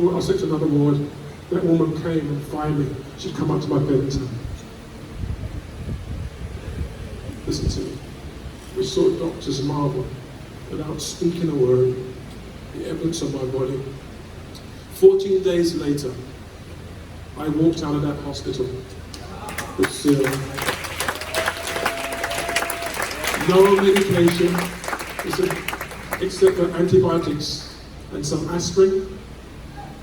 I was sent to another ward. That woman came and finally, she'd come up to my bed and tell me, listen to me. We saw doctors marvel without speaking a word, the evidence of my body. 14 days later, I walked out of that hospital with zero. No medication, except for antibiotics and some aspirin,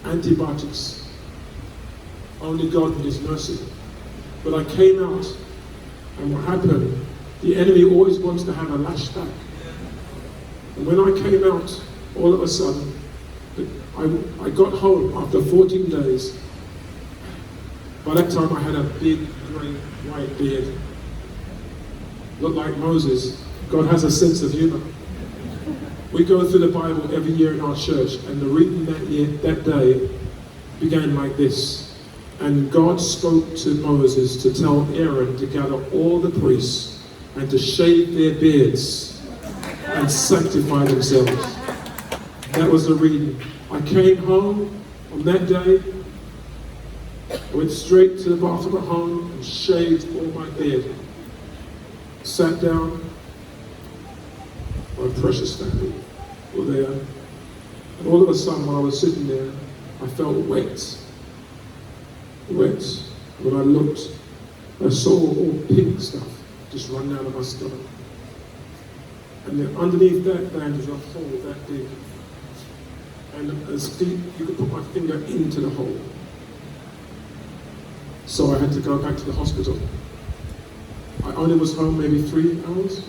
antibiotics. Only God in His mercy. But I came out, and what happened, the enemy always wants to have a lashback. And when I came out, all of a sudden, I got home after 14 days. By that time I had a big, grey, white beard. Looked like Moses. God has a sense of humor. We go through the Bible every year in our church, and the reading that day began like this. And God spoke to Moses to tell Aaron to gather all the priests and to shave their beards and sanctify themselves. That was the reading. I came home on that day. I went straight to the bathroom at home and shaved all my beard. Sat down. My precious family were there. And all of a sudden, while I was sitting there, I felt wet. Wet. When I looked, I saw all pink stuff just run down my stomach. And then underneath that band was a hole that big. And as deep, you could put my finger into the hole. So I had to go back to the hospital. I only was home maybe 3 hours,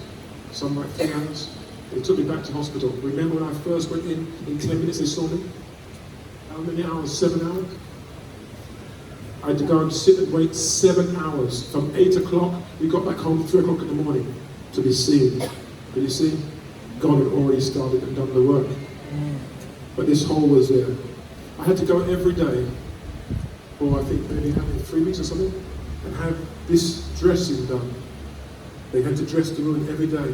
some like 3 hours. They took me back to hospital. Remember when I first went in 10 minutes they saw me? How many hours? 7 hours? I had to go and sit and wait 7 hours. From 8 o'clock, we got back home 3 o'clock in the morning to be seen. But you see, God had already started and done the work. But this hole was there. I had to go every day, or I think maybe having 3 weeks or something, and have this dressing done. They had to dress the wound every day.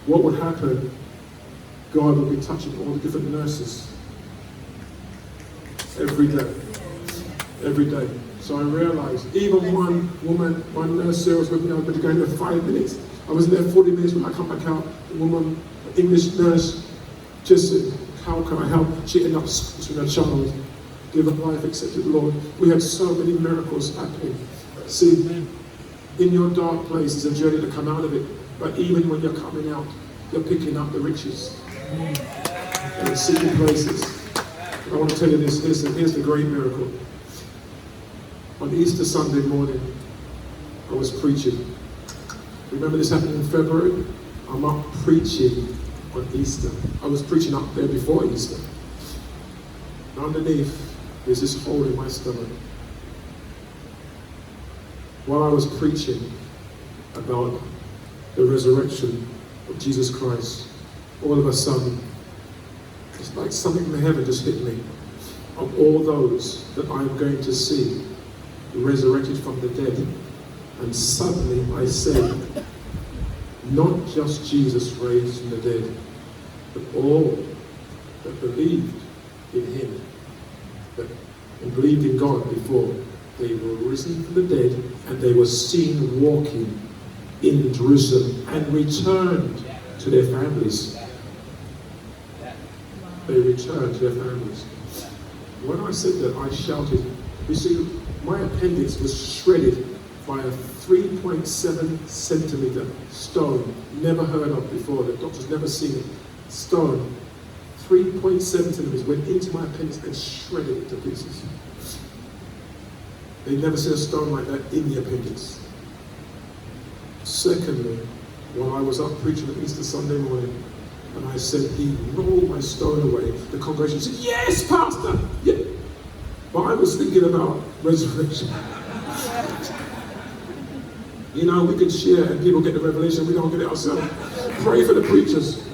What would happen? God would be touching all the different nurses every day. Every day. So I realized, even one nurse there was with me, I was going to go in there 5 minutes. I was in there 40 minutes. When I come back out, the woman, English nurse, just said, how can I help? She ended up sponsoring her child, give her life, accepted the Lord. We had so many miracles happening. See, in your dark place is a journey to come out of it. But even when you're coming out, you're picking up the riches. And the secret places. I want to tell you this, here's the great miracle. On Easter Sunday morning, I was preaching. Remember this happened in February? I'm up preaching on Easter. I was preaching up there before Easter. Underneath, there's this hole in my stomach. While I was preaching about the resurrection of Jesus Christ, all of a sudden, it's like something from heaven just hit me. Of all those that I'm going to see resurrected from the dead. And suddenly I said, not just Jesus raised from the dead, but all that believed in Him, and believed in God before, they were risen from the dead, and they were seen walking in Jerusalem and returned to their families. They returned to their families. When I said that, I shouted. You see, my appendix was shredded by a 3.7 centimeter stone, never heard of before. The doctor's never seen it. Stone, 3.7 centimeters went into my appendix and shredded it to pieces. They never seen a stone like that in the appendix. Secondly, while I was up preaching on Easter Sunday morning, and I said, He rolled my stone away, the congregation said, yes, Pastor! Yeah. But I was thinking about resurrection. You know, we can share and people get the revelation, we don't get it ourselves. Pray for the preachers.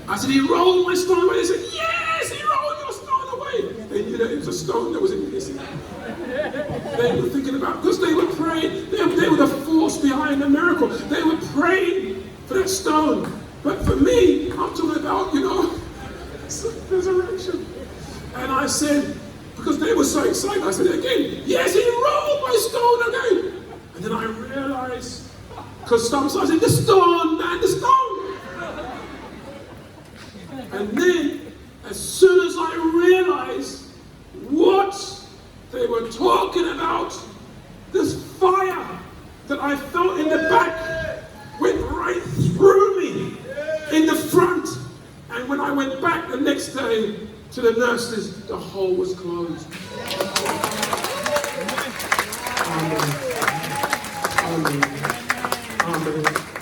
I said, He rolled my stone away. They said, yes, He rolled your stone away. They knew that it was a stone that was in this. They were thinking about, because they were praying, they were the force behind the miracle. They were praying for that stone. But for me, I'm talking about, resurrection. And I said, because they were so excited, I said it again, yes, he rolled my stone again. And then I realized, because sometimes I said, the stone, man, the stone. And then, as soon as I realized what they were talking about, this fire that I felt in the back went right through me in the front. And when I went back the next day to the nurses, the hole was closed. Amen. Amen. Amen.